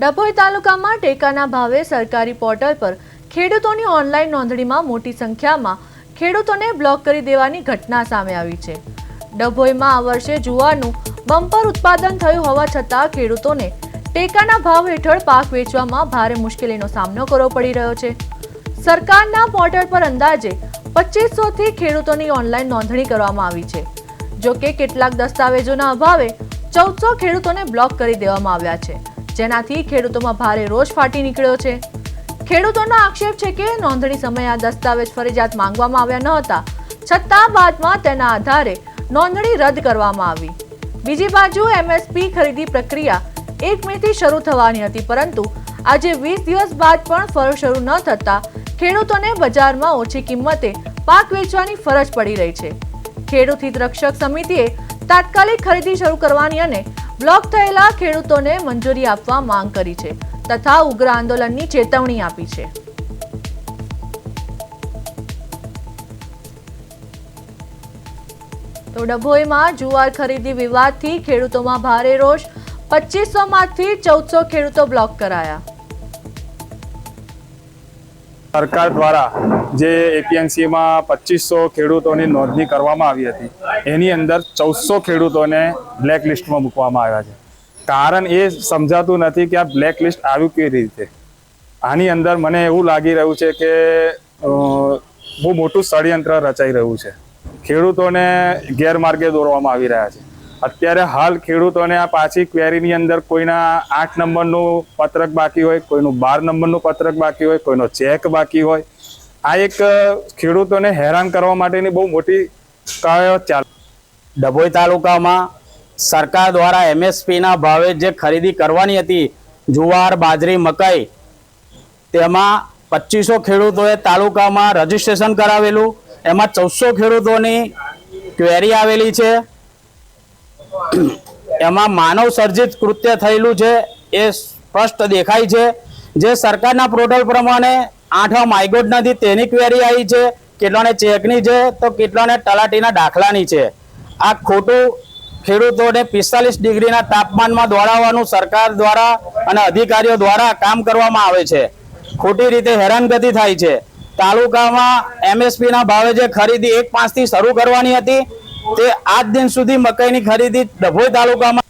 ડભોઈ તાલુકામાં ટેકાના ભાવે સરકારી પોર્ટલ પર ખેડૂતોની ઓનલાઈન નોંધણીમાં મોટી સંખ્યામાં ખેડૂતોને બ્લોક કરી દેવાની ઘટના સામે આવી છે। ડભોઈમાં આ વર્ષે જુવારનું બમ્પર ઉત્પાદન થયું હોવા છતાં ખેડૂતોને ટેકાના ભાવ હેઠળ પાક વેચવામાં ભારે મુશ્કેલીનો સામનો કરવો પડી રહ્યો છે। સરકારના પોર્ટલ પર અંદાજે 2500 થી ખેડૂતોની ઓનલાઈન નોંધણી કરવામાં આવી છે। જો કે કેટલાક દસ્તાવેજોના અભાવે 1400 ખેડૂતોને બ્લોક કરી દેવામાં આવ્યા છે, જેનાથી ખેડૂતોમાં ભારે રોષ ફાટી નીકળ્યો છે। ખેડૂતોનો આક્ષેપ છે કે નોંધણી સમયે આ દસ્તાવેજ ફરજિયાત માંગવામાં આવ્યા ન હતા, છતાં બાદમાં તેના આધારે નોંધણી રદ કરવામાં આવી। બીજી બાજુ એમએસપી ખરીદી પ્રક્રિયા 1 મે થી શરૂ થવાની હતી, પરંતુ આજે 20 દિવસ બાદ પણ ફળ શરૂ ન થતા ખેડૂતોને બજારમાં ઓછી કિંમતે પાક વેચવાની ફરજ પડી રહી છે। ખેડૂત હિત રક્ષક સમિતિએ તાત્કાલિક ખરીદી શરૂ કરવાની અને બ્લોક થયેલા ખેડૂતોને મંજૂરી આપવા માંગ કરી છે તથા ઉગ્ર આંદોલનની ચેતવણી આપી છે। તો ડભોઈમાં જુવાર ખરીદી વિવાદથી ખેડૂતોમાં ભારે રોષ, 2500 માંથી 1400 ખેડૂતો બ્લોક કરાયા। સરકાર દ્વારા જે એપીએમસી માં 2500 ખેડૂતોની નોંધણી કરવામાં આવી હતી, એની અંદર 1400 ખેડૂતોને બ્લેક લિસ્ટમાં મૂકવામાં આવ્યા છે। કારણ એ સમજાતું નથી કે આ બ્લેક લિસ્ટ આવ્યું કેવી રીતે। આની અંદર મને એવું લાગી રહ્યું છે કે બહુ મોટું ષડયંત્ર રચાઈ રહ્યું છે। ખેડૂતોને ગેરમાર્ગે દોરવામાં આવી રહ્યા છે। અત્યારે હાલ ખેડૂતોને આ પાછી ક્વેરીની અંદર કોઈના 8 નંબરનું પત્રક બાકી હોય, કોઈનું 12 નંબરનું પત્રક બાકી હોય, કોઈનો ચેક બાકી હોય। આ એક ખેડૂતોને હેરાન કરવા માટેની બહુ મોટી કવાયત ચાલે। ડભોઈ તાલુકામાં સરકાર દ્વારા એમએસપીના ભાવે જે ખરીદી કરવાની હતી, જુવાર, બાજરી, મકાઈ, તેમાં 2500 ખેડૂતોએ તાલુકામાં રજીસ્ટ્રેશન કરાવેલું। એમાં 1400 ખેડૂતોની ક્વેરી આવેલી છે। એમાં માનવ સર્જિત કૃત્ય થયેલું છે એ સ્પષ્ટ દેખાય છે। જે સરકારના પોર્ટલ પ્રમાણે 8 માયગોટનાથી તેની ક્વેરી આવી છે, કેટલાને ચેકની છે તો કેટલાને તલાટીના દાખલાની છે। આ ખોટું ખેડૂતોને 45 ડિગ્રીના તાપમાનમાં દોડાવવાનું સરકાર દ્વારા અને અધિકારીઓ દ્વારા કામ કરવામાં આવે છે। ખોટી રીતે હેરાનગતિ થાય છે। તાલુકામાં એમએસપીના ભાવે જે ખરીદી 1/5 થી શરૂ કરવાની હતી, તે આજ દિન સુધી મકાઈની ખરીદી ડભોઈ તાલુકામાં